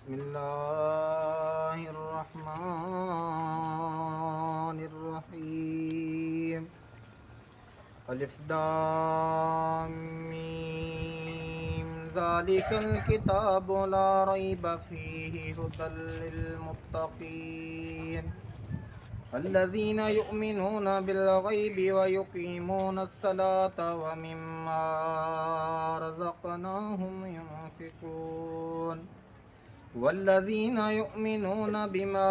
बिस्मिल्लाहिर्रहमानिर्रहीम। अलिफ लाम मीम ज़ालिकल किताबु ला रैब फीहि हुदल लिल मुत्तक़ीन अल्लज़ीना युमिनूना बिल गैबि व युक़ीमूना अस्सलाता व मिम्मा रज़क़नाहुम युनफ़िक़ून वल्लज़ीना युमिनूना बिमा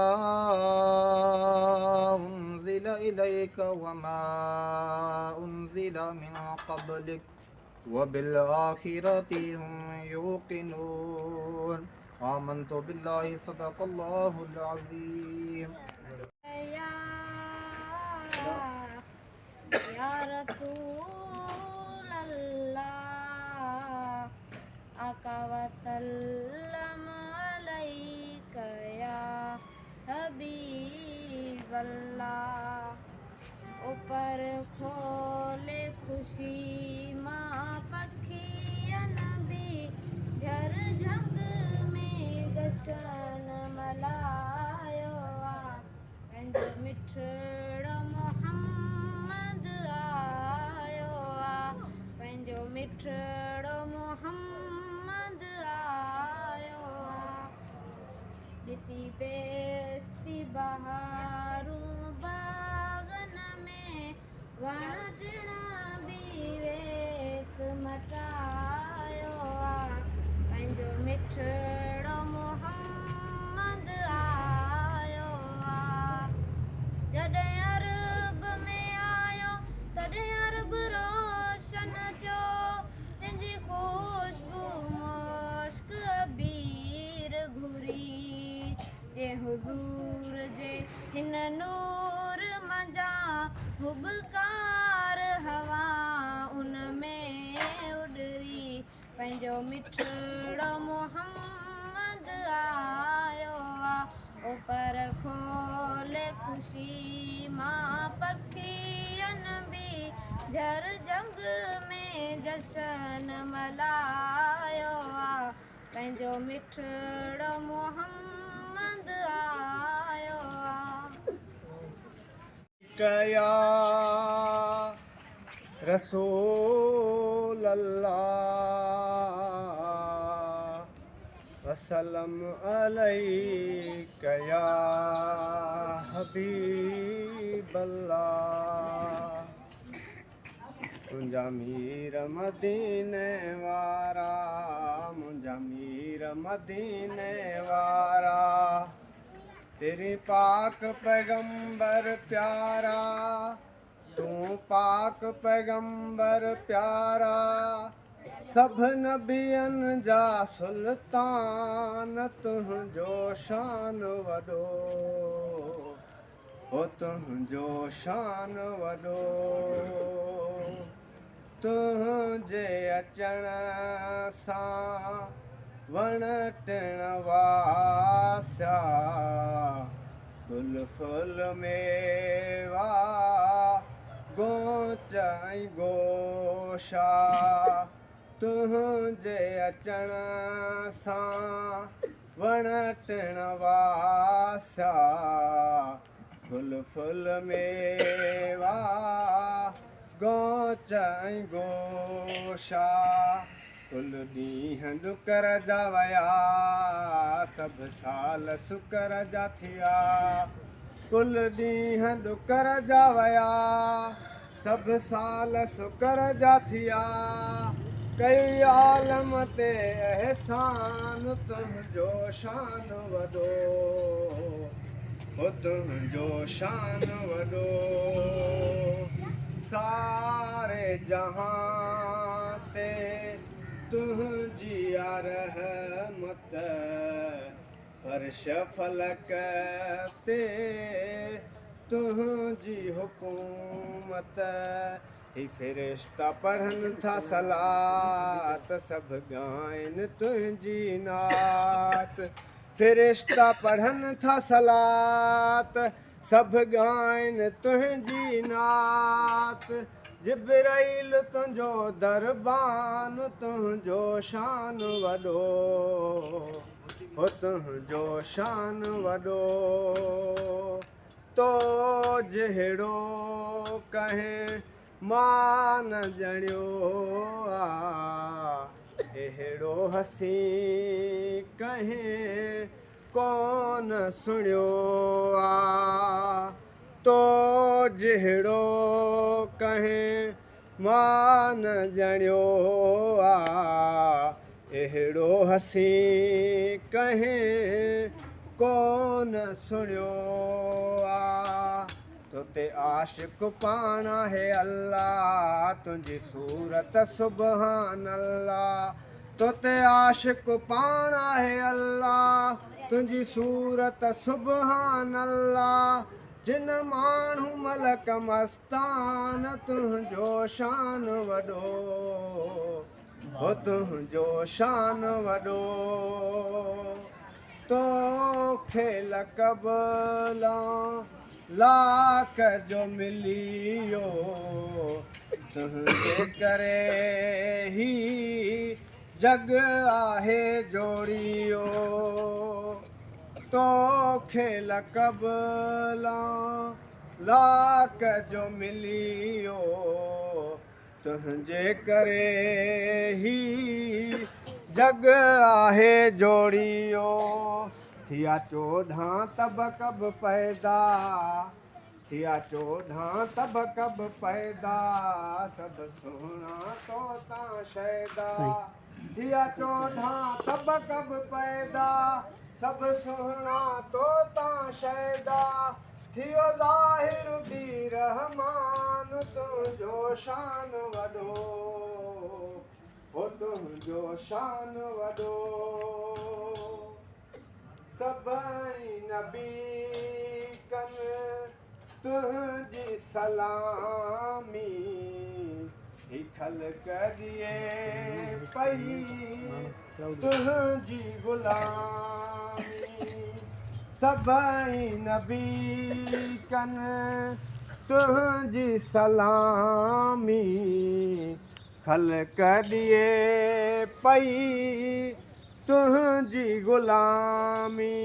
उन्ज़िल इलैक व मा उन्ज़िल मिन क़ब्लिक व बिल आखिरति हुम यूक़िनून। आमन्तु बिल्लाहि सदक़ल्लाहुल अज़ीम। या रसूल अल्लाह आका वसल्लम अलैका या हबीब अल्लाह। ऊपर खोले खुशी मां पखियन भी घर झंग में जशन मलायो पंहिंजो मिठड़ो मोहम्मद आयो पंहिंजो मिठड़ो मोहम्मद आयो ॾिसी बेस्ती बहारूं बागन में वण टिण बि वेस मटायो पंहिंजो मिठड़ो मोहम्मद आयो जॾहिं अरब में आयो तॾहिं अरब रोशन थियो तंहिंजी ख़ुशबू मुश्क अबीर घुरी जे हुज़ूर जे हिन नूर मंझा हुबकार हवा उन में उॾरी पंहिंजो मिठड़ो मोहम्मद आयो ऊपर खोले खुशी मां पखियन भी झर जंग में जशन मलायो पंहिंजो मिठड़ो मोहम्मद आयो या रसूल अल्लाह वसल्लम अलैका या हबीब अल्लाह। मुंहिंजा मीर मदीने वारा मुंहिंजा मीर मदीने वारा तेरे पाक पैगंबर प्यारा तू पाक पैगंबर प्यारा सब नबियन जा सुल्तान तुंहिंजो शान वॾो हो तुंहिंजो शान वॾो तुंहिंजे अचण सां वण टिण वासिया गुल फुल मेवा गोच ऐं गोशा तुंहिंजे अचण सां वण टिण वासिया गुल फुल मेवा गोच ऐं गोशा कुल ॾींहं ॾुकर जा वया सभु साल सुकर जा थिया कुल ॾींहं ॾुकर जा वया सभु साल सुकर जा थिया कई आलम ते अहसान तुंहिंजो शान वॾो हो तुंहिंजो शान वॾो सारे जहां ते तुंहिंजी रहमत फर्श फलक ते तुंहिंजी हुकूमत ही फ़रिश्ता पढ़नि था सलात सभु ॻाइनि तुंहिंजी नात फ़रिश्ता पढ़नि था सलात सभु ॻाइनि तुंहिंजी नात जिब्राईल तुंहिंजो दरबान तुंहिंजो शान वॾो हो तुंहिंजो शान वॾो तो जहिड़ो कंहिं मां न ॼणियो आहे अहिड़ो हसी कंहिं कोन सुणियो आहे तो जहिड़ो कंहिं मां न ॼणियो आहे अहिड़ो हसी कंहिं कोन सुणियो आहे तोते आशिक़ पाण आहे अल्लाह तुंहिंजी सूरत सुबहान अल्लाह तोते आशिक़ पाण आहे अल्लाह तुंहिंजी सूरत सुबहान अल्लाह जिन माण्हू मलक मस्तान तुंहिंजो शान वॾो हो तुंहिंजो शान वॾो तोखे लक़ब लाख जो मिलियो तुंहिंजे करे ही जग आहे जोड़ियो तोखे लक़ब लाख जो मिलियो तुंहिंजे करे ही जग आहे जोड़ियो थिया 14 तब कब पैदा थिया 14 तब कब पैदा सब सुहिणा तो तां शैदा थिया 14 तब कब पैदा सब सुहिणा तो तां शैदा थियो ज़ाहिर बि रहमान तुंहिंजो शान वॾो हो तुंहिंजो शान वॾो सभई नबी कनि तुंहिंजी सलामी ही ख़ल्क़ ॾिए पई तुंहिंजी ग़ुलामी सभई नबी कनि तुंहिंजी सलामी ख़ल्क़ ॾिए पई तुंहिंजी ग़ुलामी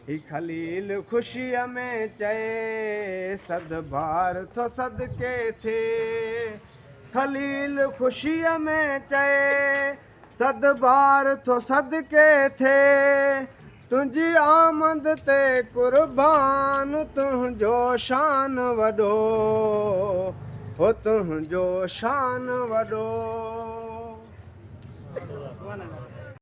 ही खलील ख़ुशीअ में चए सदबार थो सदके थिए खलील ख़ुशीअ में चए सदबार थो सदके थिए तुंहिंजी आमद ते क़ुर्बान तुंहिंजो शान वॾो हो तुंहिंजो शान वॾो